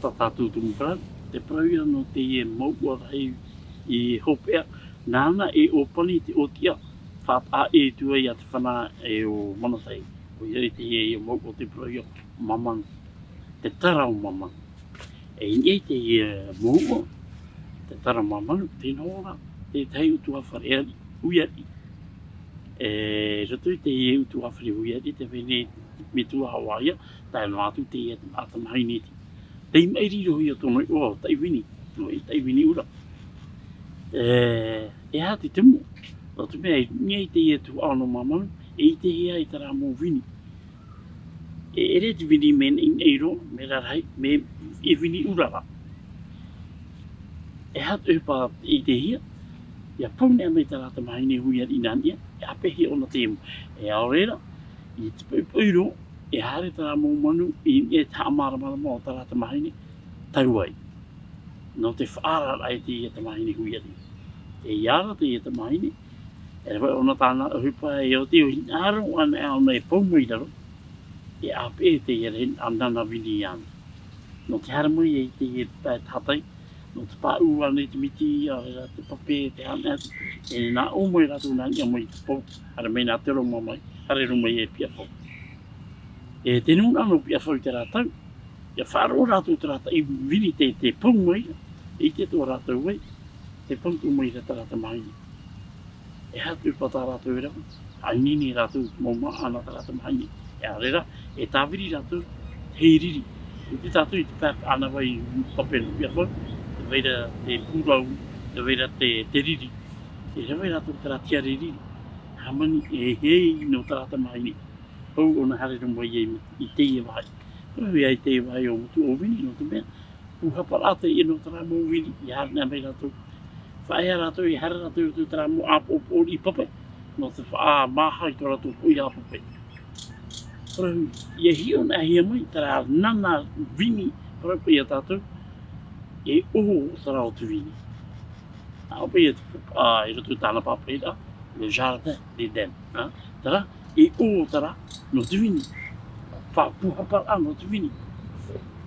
tātou tumukaran, te praia no te e maua rai I hopea, nāna e o pani te o tia, whāpā e tua I a te whana e o manatai, o ieri te e maua te praia mamang, te tara o mamang. E inei te e maua, te tara mamang, te nora, te tei utu awhareari, uiari. E rato te e utu awhare uiari, te wene me tua Hawaia, tai no atu te e atamahineti. Tei mairi rohi o tono o tai wini, no I tai wini ura. E ha te temo, o te mea ngai te e tu ano mamang, e te hea I tara mō wini. E ere te wini men in eiro, me rarai, me e wini urara. E ha te upa I te hea, ia paune a mei tara te mahine hui ar inania, e apehe ona temo. E aorera, I te puipuiro, e hare tara mō manu, I e ta amara marama o tara te mahine, tauai. No te whaara ai te e te mahine hui ari. E iara te e te mahine, e rewa ona tāna hupa e o te o hinaro ana e ana e paumairaro, e ape te e ren anana vini ana. No te haramui e te e tātai, no te pāu ana te miti, a rera te pape, te ana, e nā omoi ratu nā ia mai te pau, hara mei nā te ronga mai, hare rumai e pia pau. E te nuna no pia pau te rātau, ia whāro rātou te rātau, I vini te paumaira, I te tō rātou wei, te pantu mai te tara te mahine. E hatu pa tā rātou e rau, ainini rātou mō maa ana tara te mahine. E a rera, e tāwiri rātou, hei riri. E te tātou I te pāk ana wai papena pia whau, te veira te pūrau, te veira te riri. E rewai rātou tara tia riri. Hamani e hei no tara te mahine. Pau ona hare rumai I te e vai. Pau e ai te e vai o mutu o wini no te mea. Puhapa rātou I no tara mō wini, I hare mei rātou. Whaea rātou I hara rātou tu tara mo apo I pape, no te wha mahai tō rātou pui a pape. Parau, ia hio na hia mai, tara nana vini, parau pia tātou, e oho tara o tu vini. A ope e roto tāna papeira, le jardin d'Eden. Tara, e oho tara no tu vini. Wha puhapa no tu vini.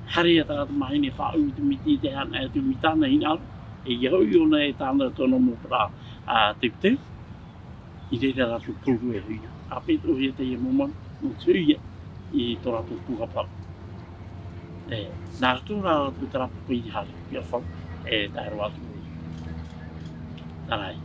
Harea tara te mahine wha ui tu miti te hana e tu mitana hinaro. E iau I ona e tāna tono mō pra teuteu, I reira rātou pūru e huia. A pēto hea te ia mōmanu, no te huia I tō rātou pūhapa. E, nā rātou rātou tarapu pui hare, ia whau, e tāro atu. Tārai.